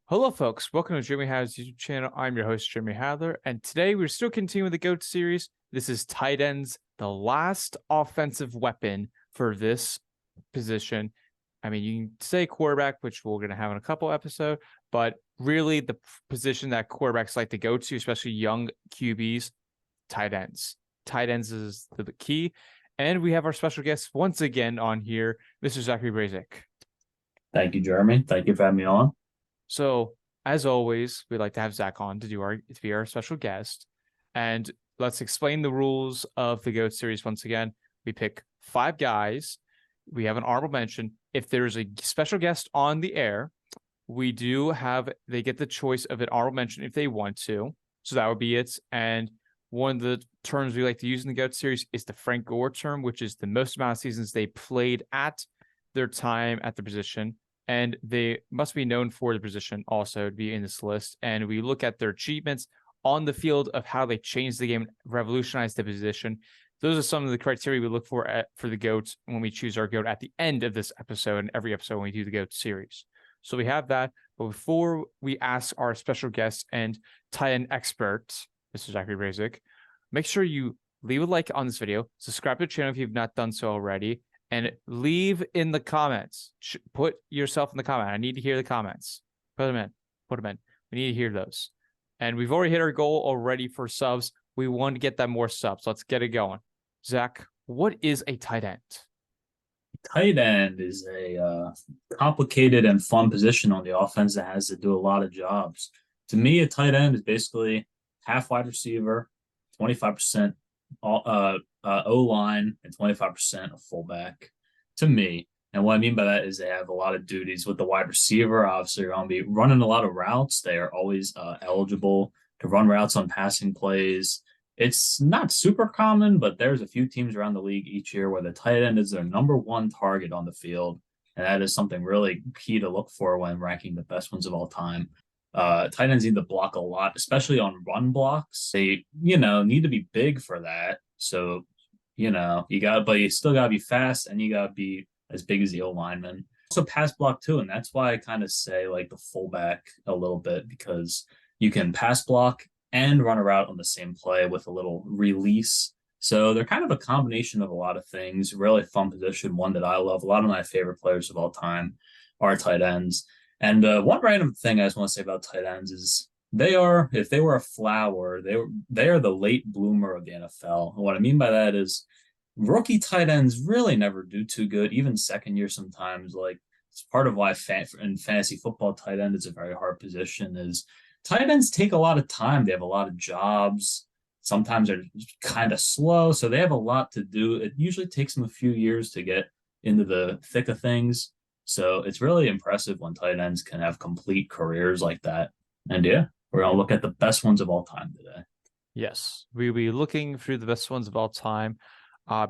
Hello, folks. Welcome to Jimmy Hadler's YouTube channel. I'm your host, Jimmy Hadler, and today we're still continuing the GOAT series. This is tight ends, the last offensive weapon for this position. I mean, you can say quarterback, which we're going to have in a couple episodes, but really the position that quarterbacks like to go to, especially young QBs, tight ends. Tight ends is the key. And we have our special guest once again on here, Mr. Zachary Brazick. Thank you, Jeremy. Thank you for having me on. So, as always, we'd like to have Zach on to be our special guest. And let's explain the rules of the GOAT series once again. We pick 5 guys. We have an honorable mention. If there's a special guest on the air, they get the choice of an honorable mention if they want to. So that would be it. And one of the terms we like to use in the GOAT series is the Frank Gore term, which is the most amount of seasons they played at their time at the position. And they must be known for the position also to be in this list. And we look at their achievements on the field of how they changed the game, revolutionized the position. Those are some of the criteria we look for the GOAT when we choose our GOAT at the end of this episode and every episode when we do the GOAT series. So we have that. But before we ask our special guest and tie-in expert, Mr. Zachary Brazick, make sure you leave a like on this video, subscribe to the channel if you've not done so already, and leave in the comments. Put yourself in the comment. I need to hear the comments. Put them in. We need to hear those. And we've already hit our goal already for subs. We want to get that more subs. Let's get it going. Zach, what is a tight end? Tight end is a complicated and fun position on the offense that has to do a lot of jobs. To me, a tight end is basically half wide receiver, 25% O-line, and 25% a fullback, to me. And what I mean by that is they have a lot of duties with the wide receiver. Obviously, you're going to be running a lot of routes. They are always eligible to run routes on passing plays. It's not super common, but there's a few teams around the league each year where the tight end is their number one target on the field. And that is something really key to look for when ranking the best ones of all time. Tight ends need to block a lot, especially on run blocks. They, need to be big for that. So, but you still gotta be fast and you gotta be as big as the O lineman. Also pass block too, and that's why I kind of say like the fullback a little bit, because you can pass block and run a route on the same play with a little release. So they're kind of a combination of a lot of things. Really fun position, one that I love. A lot of my favorite players of all time are tight ends. And one random thing I just want to say about tight ends is if they were a flower, they are the late bloomer of the NFL. And what I mean by that is rookie tight ends really never do too good, even second year sometimes. Like it's part of why in fantasy football, tight end is a very hard position. Is tight ends take a lot of time. They have a lot of jobs. Sometimes they're kind of slow, so they have a lot to do. It usually takes them a few years to get into the thick of things. So it's really impressive when tight ends can have complete careers like that. And yeah, we're going to look at the best ones of all time today. Yes, we'll be looking through the best ones of all time.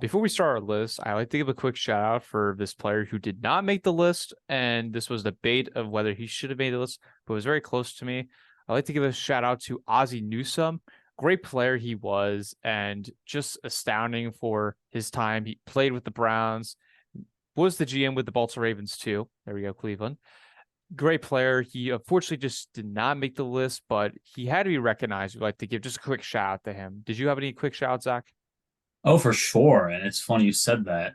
Before we start our list, I like to give a quick shout out for this player who did not make the list. And this was a debate of whether he should have made the list, but was very close to me. I like to give a shout out to Ozzie Newsome. Great player he was, and just astounding for his time. He played with the Browns, was the GM with the Baltimore Ravens too. There we go, Cleveland. Great player. He unfortunately just did not make the list, but he had to be recognized. We'd like to give just a quick shout out to him. Did you have any quick shout outs, Zach? Oh, for sure. And it's funny you said that.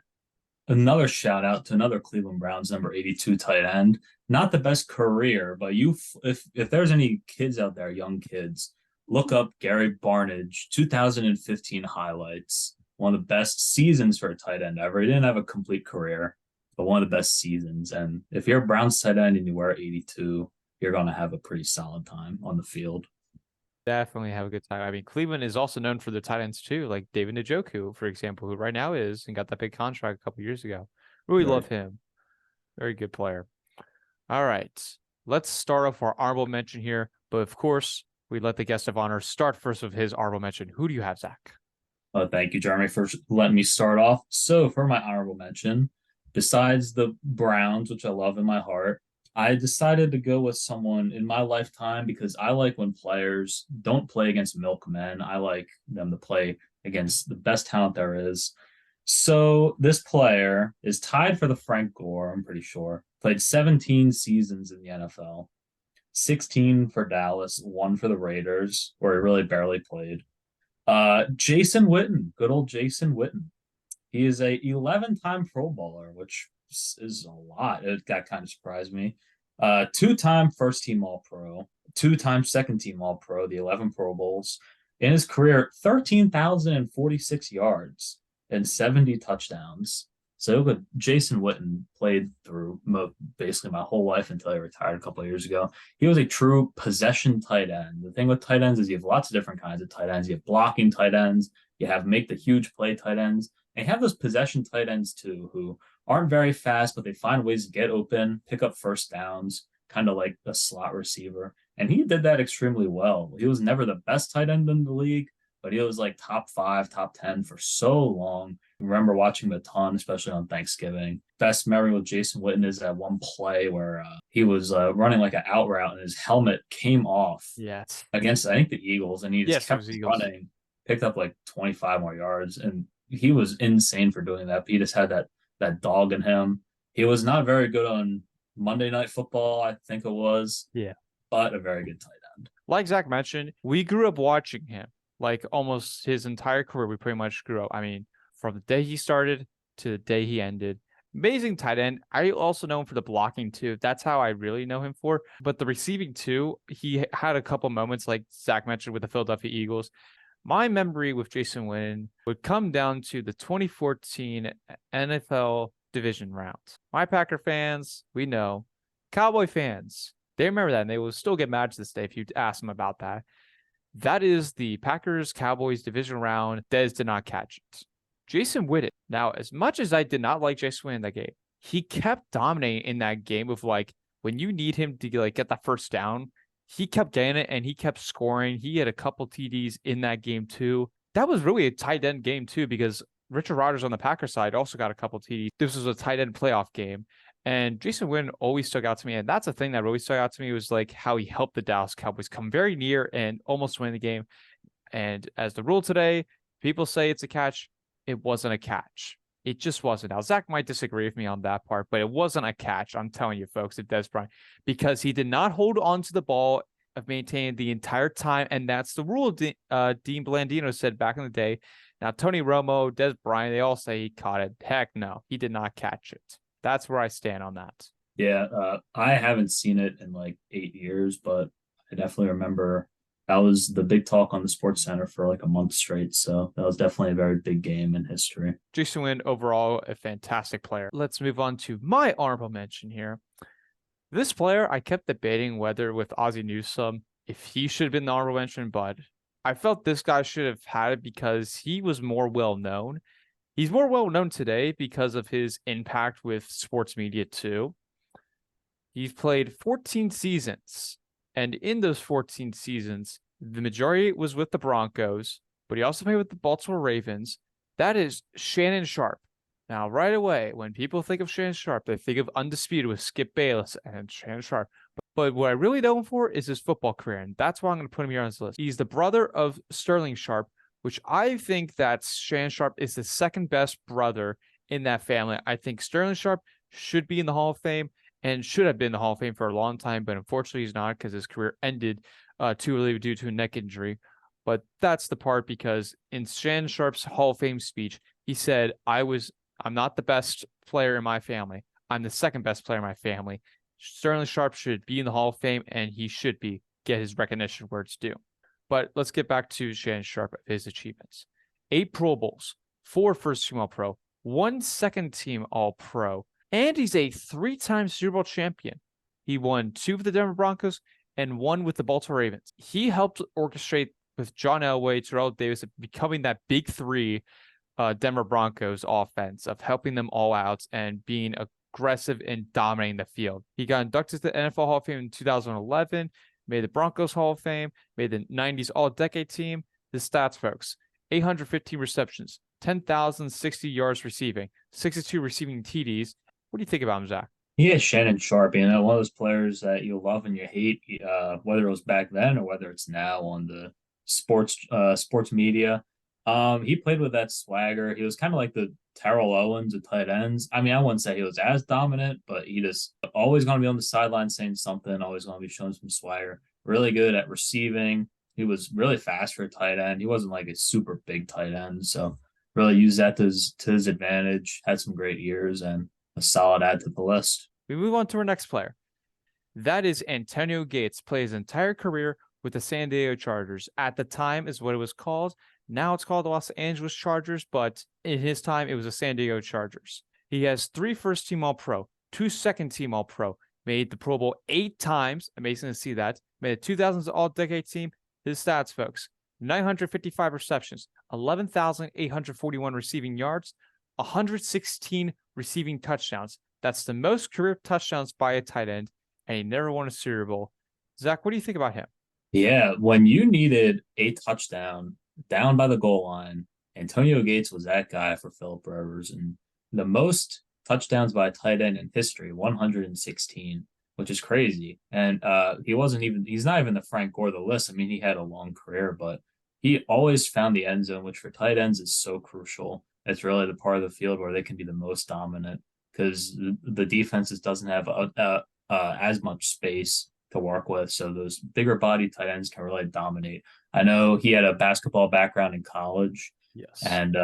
Another shout out to another Cleveland Browns number 82 tight end. Not the best career, but if there's any kids out there, young kids, look up Gary Barnidge 2015 highlights. One of the best seasons for a tight end ever. He didn't have a complete career, but one of the best seasons. And if you're a Browns tight end and you wear 82, you're going to have a pretty solid time on the field. Definitely have a good time. I mean, Cleveland is also known for their tight ends too, like David Njoku, for example, who right now is and got that big contract a couple years ago. Really Right. love him. Very good player. All right. Let's start off our honorable mention here. But of course, we let the guest of honor start first with his honorable mention. Who do you have, Zach? Thank you, Jeremy, for letting me start off. So, for my honorable mention, besides the Browns, which I love in my heart, I decided to go with someone in my lifetime because I like when players don't play against milkmen. I like them to play against the best talent there is. So, this player is tied for the Frank Gore, I'm pretty sure, played 17 seasons in the NFL. 16 for Dallas, 1 for the Raiders, where he really barely played. Jason Witten, good old Jason Witten. He is a 11-time Pro Bowler, which is a lot. That kind of surprised me. Two-time first team All Pro, two-time second team All Pro, the 11 Pro Bowls. In his career, 13,046 yards and 70 touchdowns. So Jason Witten played through basically my whole life until he retired a couple of years ago. He was a true possession tight end. The thing with tight ends is you have lots of different kinds of tight ends. You have blocking tight ends. You have make the huge play tight ends. And you have those possession tight ends too, who aren't very fast, but they find ways to get open, pick up first downs, kind of like a slot receiver. And he did that extremely well. He was never the best tight end in the league, but he was like top 5, top 10 for so long. I remember watching him a ton, especially on Thanksgiving. Best memory with Jason Witten is that one play where he was running like an out route and his helmet came off Yes. against, I think, the Eagles, and he just kept running, picked up like 25 more yards, and he was insane for doing that. But he just had that dog in him. He was not very good on Monday Night Football, I think it was. Yeah. But a very good tight end. Like Zach mentioned, we grew up watching him. Like almost his entire career, we pretty much grew up. I mean, from the day he started to the day he ended. Amazing tight end. I also know him for the blocking too. That's how I really know him for. But the receiving too, he had a couple moments like Zach mentioned with the Philadelphia Eagles. My memory with Jason Witten would come down to the 2014 NFL division round. My Packer fans, we know. Cowboy fans, they remember that, and they will still get mad to this day if you ask them about that. That is the Packers-Cowboys division round. Dez did not catch it. Jason Witten. Now, as much as I did not like Jason Witten in that game, he kept dominating in that game with like when you need him to like get that first down, he kept getting it and he kept scoring. He had a couple TDs in that game too. That was really a tight end game too because Richard Rodgers on the Packers side also got a couple TDs. This was a tight end playoff game. And Jason Witten always stuck out to me. And that's the thing that really stuck out to me was like how he helped the Dallas Cowboys come very near and almost win the game. And as the rule today, people say it's a catch. It wasn't a catch. It just wasn't. Now, Zach might disagree with me on that part, but it wasn't a catch. I'm telling you, folks, at Dez Bryant, because he did not hold on to the ball of maintaining the entire time. And that's the rule Dean Blandino said back in the day. Now, Tony Romo, Dez Bryant, they all say he caught it. Heck no, he did not catch it. That's where I stand on that. Yeah, I haven't seen it in like 8 years, but I definitely remember that was the big talk on the Sports Center for like a month straight. So that was definitely a very big game in history. Jason Witten, overall, a fantastic player. Let's move on to my honorable mention here. This player, I kept debating whether with Ozzie Newsome, if he should have been the honorable mention, but I felt this guy should have had it because he was more well-known. He's more well-known today because of his impact with sports media too. He's played 14 seasons, and in those 14 seasons, the majority was with the Broncos, but he also played with the Baltimore Ravens. That is Shannon Sharpe. Now, right away, when people think of Shannon Sharpe, they think of Undisputed with Skip Bayless and Shannon Sharpe. But what I really know him for is his football career, and that's why I'm going to put him here on this list. He's the brother of Sterling Sharpe, which I think that Shannon Sharpe is the second best brother in that family. I think Sterling Sharpe should be in the Hall of Fame and should have been in the Hall of Fame for a long time, but unfortunately he's not because his career ended too early due to a neck injury. But that's the part because in Shannon Sharpe's Hall of Fame speech, he said, I'm not the best player in my family. I'm the second best player in my family. Sterling Sharpe should be in the Hall of Fame, and he should get his recognition where it's due. But let's get back to Shannon Sharpe, his achievements. 8 Pro Bowls, 4 first-team All-Pro, 1 second-team All-Pro, and he's a 3-time Super Bowl champion. He won 2 with the Denver Broncos and 1 with the Baltimore Ravens. He helped orchestrate with John Elway, Terrell Davis, becoming that big 3 Denver Broncos offense of helping them all out and being aggressive and dominating the field. He got inducted to the NFL Hall of Fame in 2011, made the Broncos Hall of Fame, made the 90s All-Decade Team. The stats, folks, 815 receptions, 10,060 yards receiving, 62 receiving TDs. What do you think about him, Zach? Yeah, Shannon Sharpe, one of those players that you love and you hate, whether it was back then or whether it's now on the sports media. He played with that swagger. He was kind of like the Terrell Owens of tight ends. I mean, I wouldn't say he was as dominant, but he just always going to be on the sideline saying something, always going to be showing some swagger. Really good at receiving. He was really fast for a tight end. He wasn't like a super big tight end, so really used that to his advantage. Had some great years and a solid add to the list. We move on to our next player. That is Antonio Gates. Played his entire career with the San Diego Chargers. At the time is what it was called. Now it's called the Los Angeles Chargers, but in his time, it was the San Diego Chargers. He has 3 first-team All-Pro, 2 second-team All-Pro, made the Pro Bowl 8 times. Amazing to see that. Made a 2000s All-Decade team. His stats, folks: 955 receptions, 11,841 receiving yards, 116 receiving touchdowns. That's the most career touchdowns by a tight end, and he never won a Super Bowl. Zach, what do you think about him? Yeah, when you needed a touchdown down by the goal line, Antonio Gates was that guy for Philip Rivers, and the most touchdowns by a tight end in history, 116, which is crazy. And he's not even the Frank Gore of the list. I mean, he had a long career, but he always found the end zone, which for tight ends is so crucial. It's really the part of the field where they can be the most dominant because the defenses doesn't have as much space to work with. So those bigger body tight ends can really dominate. I know he had a basketball background in college. Yes. And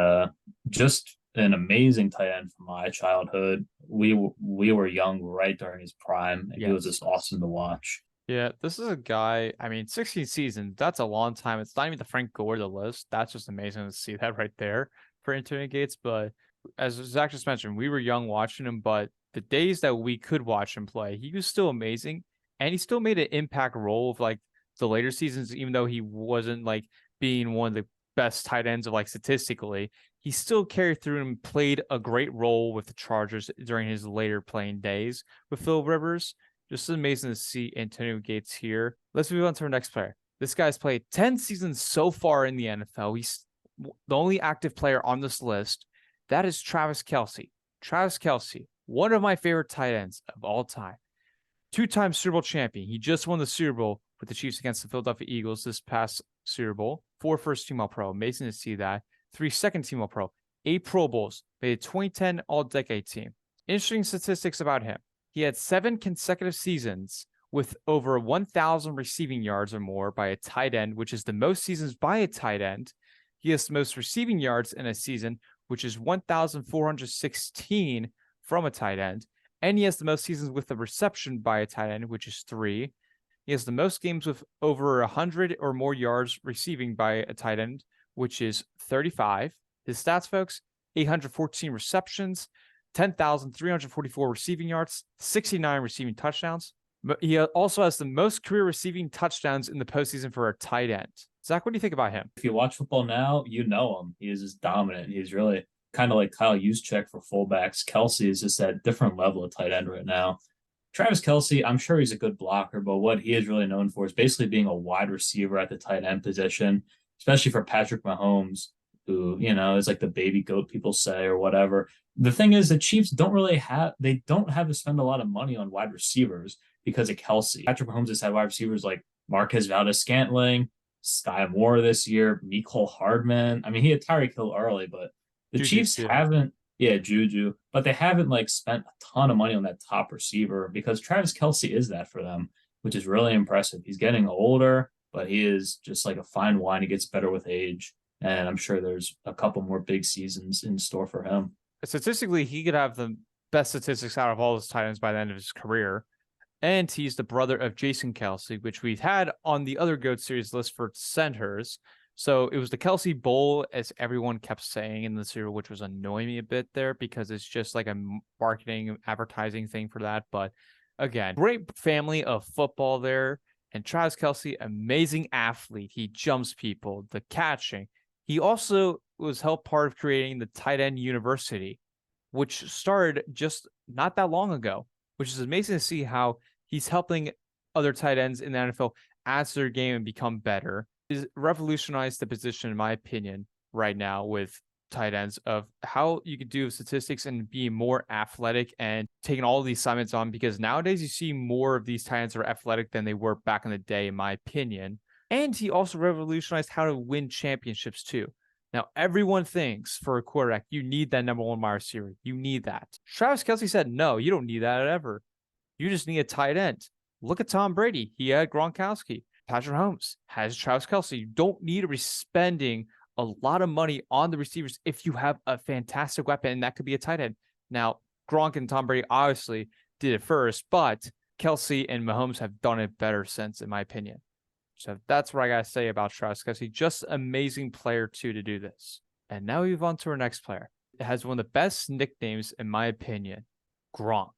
just an amazing tight end from my childhood. We were young right during his prime, and he was just awesome to watch. Yeah, this is a guy. I mean, 16 seasons, that's a long time. It's not even the Frank Gore of the list. That's just amazing to see that right there for Antonio Gates. But as Zach just mentioned, we were young watching him, but the days that we could watch him play, he was still amazing. And he still made an impact role of like the later seasons, even though he wasn't like being one of the best tight ends of like statistically. He still carried through and played a great role with the Chargers during his later playing days with Phil Rivers. Just amazing to see Antonio Gates here. Let's move on to our next player. This guy's played 10 seasons so far in the NFL. He's the only active player on this list. That is Travis Kelce. Travis Kelce, one of my favorite tight ends of all time. 2-time Super Bowl champion. He just won the Super Bowl with the Chiefs against the Philadelphia Eagles this past Super Bowl. 4 first-team All-Pro. Amazing to see that. 3 second-team All-Pro. 8 Pro Bowls. Made a 2010 All-Decade team. Interesting statistics about him. He had 7 consecutive seasons with over 1,000 receiving yards or more by a tight end, which is the most seasons by a tight end. He has the most receiving yards in a season, which is 1,416 from a tight end. And he has the most seasons with a reception by a tight end, which is 3. He has the most games with over 100 or more yards receiving by a tight end, which is 35. His stats, folks: 814 receptions, 10,344 receiving yards, 69 receiving touchdowns. But he also has the most career receiving touchdowns in the postseason for a tight end. Zach, what do you think about him? If you watch football now, you know him. He is just dominant. He's really kind of like Kyle Juszczyk for fullbacks. Kelce is just at different level of tight end right now. Travis Kelce, I'm sure he's a good blocker, but what he is really known for is basically being a wide receiver at the tight end position, especially for Patrick Mahomes, who, you know, is like the baby goat, people say, or whatever. The thing is, the Chiefs don't have to spend a lot of money on wide receivers because of Kelce. Patrick Mahomes has had wide receivers like Marquez Valdes-Scantling, Sky Moore this year, Mecole Hardman. I mean, he had Tyreek Hill early, but the Chiefs haven't, Juju, but they haven't like spent a ton of money on that top receiver because Travis Kelce is that for them, which is really impressive. He's getting older, but he is just like a fine wine. He gets better with age, and I'm sure there's a couple more big seasons in store for him. Statistically, he could have the best statistics out of all his tight ends by the end of his career. And he's the brother of Jason Kelce, which we've had on the other GOAT series list for centers. So it was the Kelce Bowl, as everyone kept saying in the series, which was annoying me a bit there because it's just like a marketing, advertising thing for that. But again, great family of football there. And Travis Kelce, amazing athlete. He jumps people, the catching. He also was helped part of creating the Tight End University, which started just not that long ago, which is amazing to see how he's helping other tight ends in the NFL add to their game and become better. Is revolutionized the position, in my opinion, right now with tight ends of how you could do statistics and be more athletic and taking all of these assignments on, because nowadays you see more of these tight ends are athletic than they were back in the day, in my opinion. And he also revolutionized how to win championships too. Now, everyone thinks for a quarterback, you need that number one wide receiver. You need that. Travis Kelce said, no, you don't need that ever. You just need a tight end. Look at Tom Brady. He had Gronkowski. Patrick Mahomes has Travis Kelce. You don't need to be spending a lot of money on the receivers if you have a fantastic weapon, and that could be a tight end. Now, Gronk and Tom Brady obviously did it first, but Kelce and Mahomes have done it better since, in my opinion. So that's what I got to say about Travis Kelce. Just amazing player, too, to do this. And now we move on to our next player. It has one of the best nicknames, in my opinion, Gronk.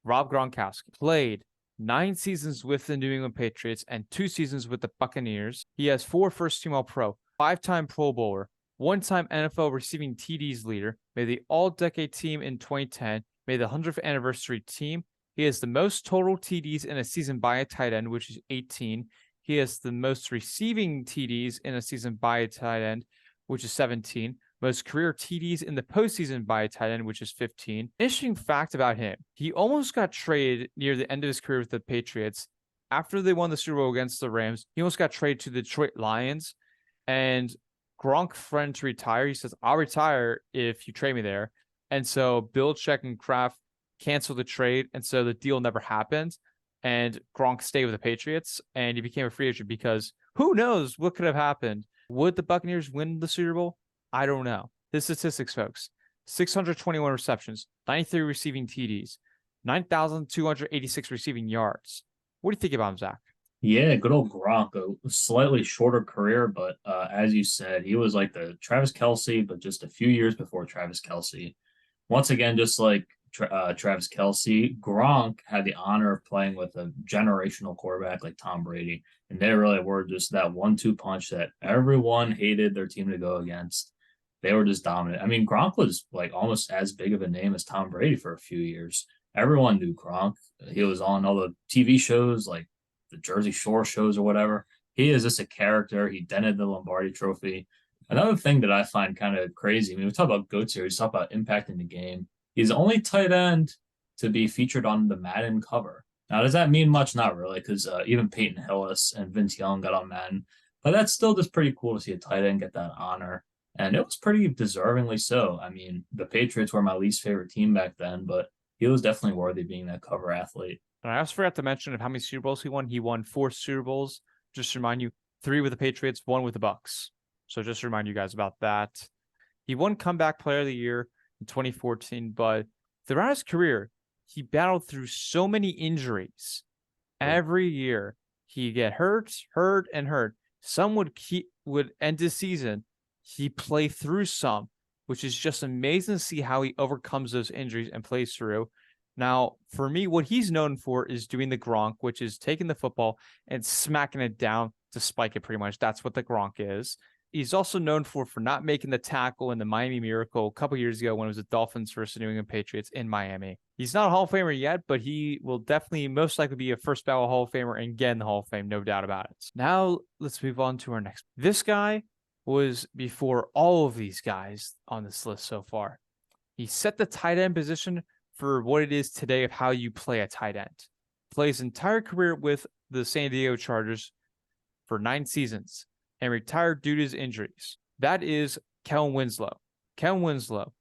Rob Gronkowski played 9 seasons with the New England Patriots and 2 seasons with the Buccaneers. He has 4 first-team All-Pro, 5-time Pro Bowler, 1-time NFL receiving TDs leader, made the All-Decade team in 2010, made the 100th anniversary team. He has the most total TDs in a season by a tight end, which is 18. He has the most receiving TDs in a season by a tight end, which is 17. Most career TDs in the postseason by a tight end, which is 15. Interesting fact about him. He almost got traded near the end of his career with the Patriots. After they won the Super Bowl against the Rams, he almost got traded to the Detroit Lions. And Gronk threatened to retire. He says, I'll retire if you trade me there. And so Belichick and Kraft canceled the trade. And so the deal never happened. And Gronk stayed with the Patriots. And he became a free agent because who knows what could have happened. Would the Buccaneers win the Super Bowl? I don't know. His statistics, folks. 621 receptions, 93 receiving TDs, 9,286 receiving yards. What do you think about him, Zach? Yeah, good old Gronk. A slightly shorter career, but as you said, he was like the Travis Kelce, but just a few years before Travis Kelce. Once again, just like Travis Kelce, Gronk had the honor of playing with a generational quarterback like Tom Brady. And they really were just that 1-2 punch that everyone hated their team to go against. They were just dominant. I mean, Gronk was like almost as big of a name as Tom Brady for a few years. Everyone knew Gronk. He was on all the TV shows like the Jersey Shore shows or whatever. He is just a character. He dented the Lombardi Trophy. Another thing that I find kind of crazy, I mean, we talk about GOATs here, we talk about impacting the game. He's the only tight end to be featured on the Madden cover. Now, does that mean much? Not really, because even Peyton Hillis and Vince Young got on Madden. But that's still just pretty cool to see a tight end get that honor. And it was pretty deservingly so. I mean, the Patriots were my least favorite team back then, but he was definitely worthy of being that cover athlete. And I also forgot to mention of how many Super Bowls he won. He won 4 Super Bowls. Just to remind you, 3 with the Patriots, 1 with the Bucks. So just to remind you guys about that. He won Comeback Player of the Year in 2014, but throughout his career, he battled through so many injuries. Every year, he'd get hurt. Some would end his season. He'd play through some, which is just amazing to see how he overcomes those injuries and plays through. Now, for me, what he's known for is doing the Gronk, which is taking the football and smacking it down to spike it pretty much. That's what the Gronk is. He's also known for not making the tackle in the Miami Miracle a couple years ago when it was the Dolphins versus the New England Patriots in Miami. He's not a Hall of Famer yet, but he will definitely most likely be a first ballot Hall of Famer and get in the Hall of Fame, no doubt about it. Now, let's move on to our next. This guy was before all of these guys on this list so far. He set the tight end position for what it is today of how you play a tight end. Plays entire career with the San Diego Chargers for 9 seasons and retired due to his injuries. That is Kellen Winslow. Kellen Winslow,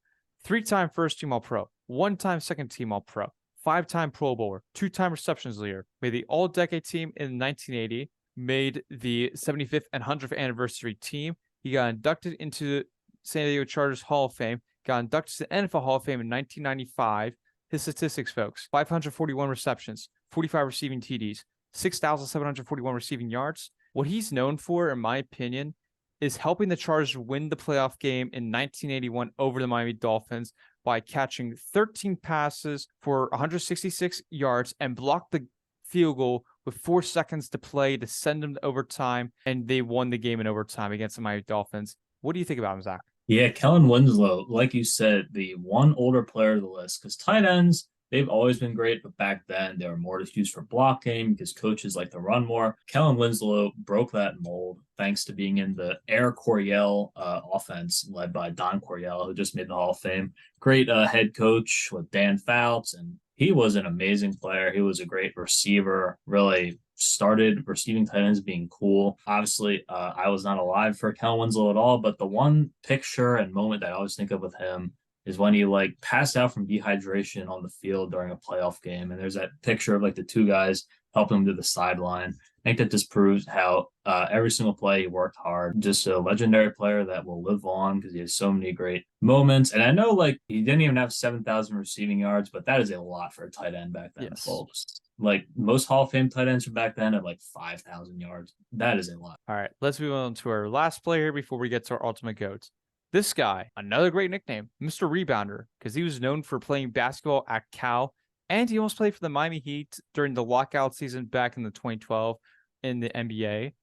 3-time first-team All-Pro, 1-time second-team All-Pro, 5-time Pro Bowler, 2-time receptions leader, made the All-Decade team in 1980, made the 75th and 100th anniversary team. He got inducted into the San Diego Chargers Hall of Fame, got inducted to the NFL Hall of Fame in 1995. His statistics, folks, 541 receptions, 45 receiving TDs, 6,741 receiving yards. What he's known for, in my opinion, is helping the Chargers win the playoff game in 1981 over the Miami Dolphins by catching 13 passes for 166 yards and blocked the field goal with 4 seconds to play to send them to overtime, and they won the game in overtime against the Miami Dolphins. What do you think about him, Zach? Yeah, Kellen Winslow, like you said, the one older player of the list, because tight ends, they've always been great, but back then they were more just used for blocking because coaches like to run more. Kellen Winslow broke that mold thanks to being in the Air Coryell offense led by Don Coryell, who just made the Hall of Fame. Great head coach with Dan Fouts, and he was an amazing player. He was a great receiver, really started receiving tight ends being cool. Obviously, I was not alive for Kellen Winslow at all, but the one picture and moment that I always think of with him is when he like passed out from dehydration on the field during a playoff game. And there's that picture of like the two guys helping him to the sideline. I think that just proves how every single play he worked hard. Just a legendary player that will live on because he has so many great moments. And I know like he didn't even have 7,000 receiving yards, but that is a lot for a tight end back then, Yes. folks. Like most Hall of Fame tight ends from back then had like 5,000 yards. That is a lot. All right, let's move on to our last player before we get to our ultimate GOAT. This guy, another great nickname, Mr. Rebounder, because he was known for playing basketball at Cal, and he almost played for the Miami Heat during the lockout season back in the 2012 in the NBA.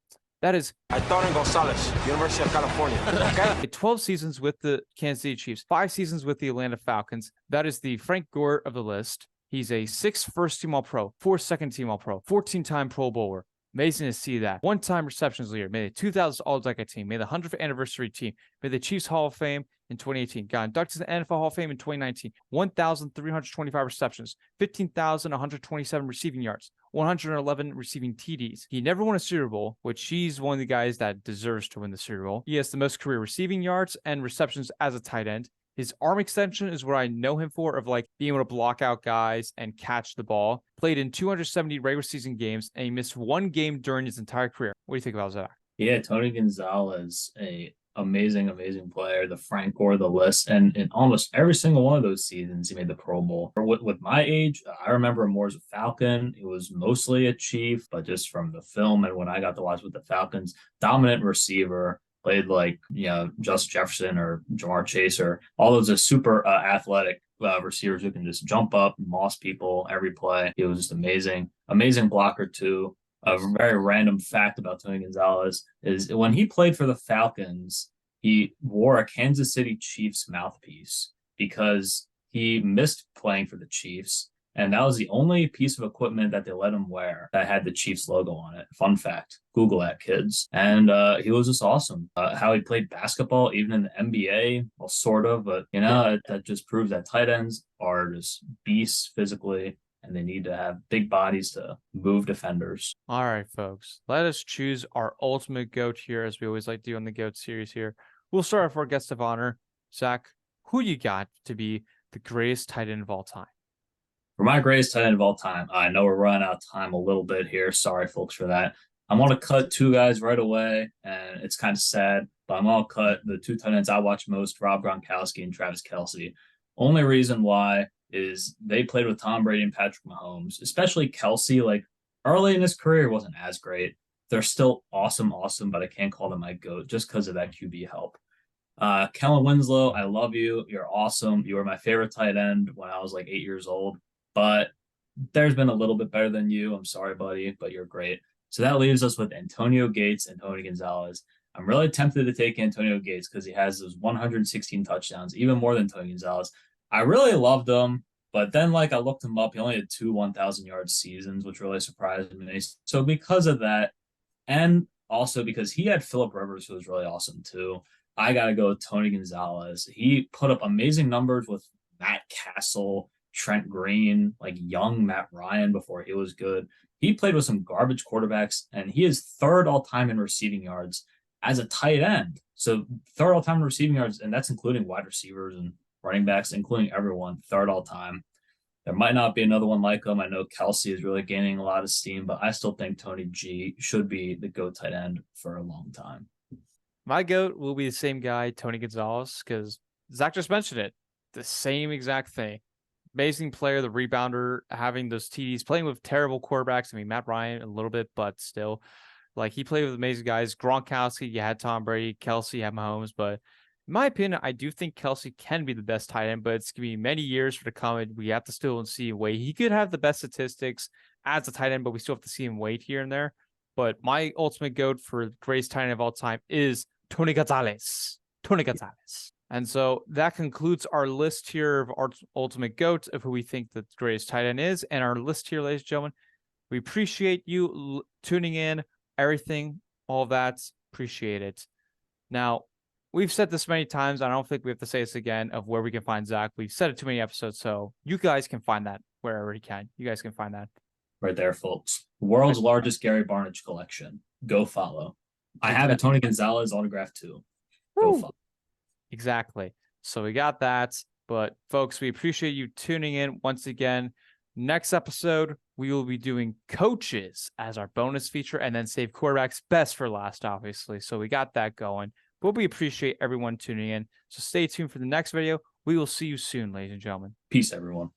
That is Aitor Gonzalez, University of California. Okay. 12 seasons with the Kansas City Chiefs, 5 seasons with the Atlanta Falcons. That is the Frank Gore of the list. He's a 6 first-team All-Pro, 4 second-team All-Pro, 14-time Pro Bowler. Amazing to see that. One-time receptions leader, made the 2000 All-Decade team, made the 100th anniversary team, made the Chiefs Hall of Fame in 2018, got inducted to the NFL Hall of Fame in 2019, 1,325 receptions, 15,127 receiving yards, 111 receiving TDs. He never won a Super Bowl, which he's one of the guys that deserves to win the Super Bowl. He has the most career receiving yards and receptions as a tight end. His arm extension is what I know him for, of like being able to block out guys and catch the ball. Played in 270 regular season games, and he missed 1 game during his entire career. What do you think about Zach? Yeah, Tony Gonzalez, a amazing player, the Frank Gore, the list, and in almost every single one of those seasons, he made the Pro Bowl. With my age, I remember him more as a Falcon. He was mostly a Chief, but just from the film and when I got to watch with the Falcons, dominant receiver. Played like, Justin Jefferson or Jamar Chase or all those are super athletic receivers who can just jump up and moss people every play. He was just amazing blocker too. A very random fact about Tony Gonzalez is when he played for the Falcons, he wore a Kansas City Chiefs mouthpiece because he missed playing for the Chiefs. And that was the only piece of equipment that they let him wear that had the Chiefs logo on it. Fun fact, Google that, kids. And he was just awesome. How he played basketball, even in the NBA, well, sort of, but that just proves that tight ends are just beasts physically, and they need to have big bodies to move defenders. All right, folks, let us choose our ultimate GOAT here, as we always like to do on the GOAT series here. We'll start off our guest of honor. Zach, who you got to be the greatest tight end of all time? For my greatest tight end of all time, I know we're running out of time a little bit here. Sorry, folks, for that. I'm going to cut 2 guys right away, and it's kind of sad, but I'm going to cut the 2 tight ends I watch most, Rob Gronkowski and Travis Kelce. Only reason why is they played with Tom Brady and Patrick Mahomes, especially Kelce. Like early in his career, wasn't as great. They're still awesome, but I can't call them my GOAT just because of that QB help. Kellen Winslow, I love you. You're awesome. You were my favorite tight end when I was like 8 years old. But there's been a little bit better than you. I'm sorry, buddy, but you're great. So that leaves us with Antonio Gates and Tony Gonzalez. I'm really tempted to take Antonio Gates because he has those 116 touchdowns, even more than Tony Gonzalez. I really loved him, but then I looked him up. He only had 2 1,000-yard seasons, which really surprised me. So because of that, and also because he had Phillip Rivers, who was really awesome too, I got to go with Tony Gonzalez. He put up amazing numbers with Matt Castle, Trent Green, like young Matt Ryan before he was good. He played with some garbage quarterbacks, and he is 3rd all-time in receiving yards as a tight end. So 3rd all-time in receiving yards, and that's including wide receivers and running backs, including everyone, 3rd all-time. There might not be another one like him. I know Kelce is really gaining a lot of steam, but I still think Tony G should be the GOAT tight end for a long time. My GOAT will be the same guy, Tony Gonzalez, because Zach just mentioned it. The same exact thing. Amazing player, the rebounder, having those TDs, playing with terrible quarterbacks. I mean, Matt Ryan a little bit, but still. Like, he played with amazing guys. Gronkowski, you had Tom Brady. Kelce, you had Mahomes. But in my opinion, I do think Kelce can be the best tight end, but it's going to be many years for the comment. We have to still see him wait. He could have the best statistics as a tight end, but we still have to see him wait here and there. But my ultimate GOAT for greatest tight end of all time is Tony Gonzalez. Tony Gonzalez. And so that concludes our list here of our ultimate GOAT of who we think the greatest tight end is. And our list here, ladies and gentlemen, we appreciate you tuning in, everything, all of that. Appreciate it. Now, we've said this many times. I don't think we have to say this again of where we can find Zach. We've said it too many episodes, so you guys can find that wherever you can. You guys can find that. right there, folks. World's largest Gary Barnidge collection. Go follow. I have a Tony Gonzalez autograph too. Go follow. Exactly. So we got that. But folks, we appreciate you tuning in once again. Next episode, we will be doing coaches as our bonus feature and then save quarterbacks best for last, obviously. So we got that going. But we appreciate everyone tuning in. So stay tuned for the next video. We will see you soon, ladies and gentlemen. Peace, everyone.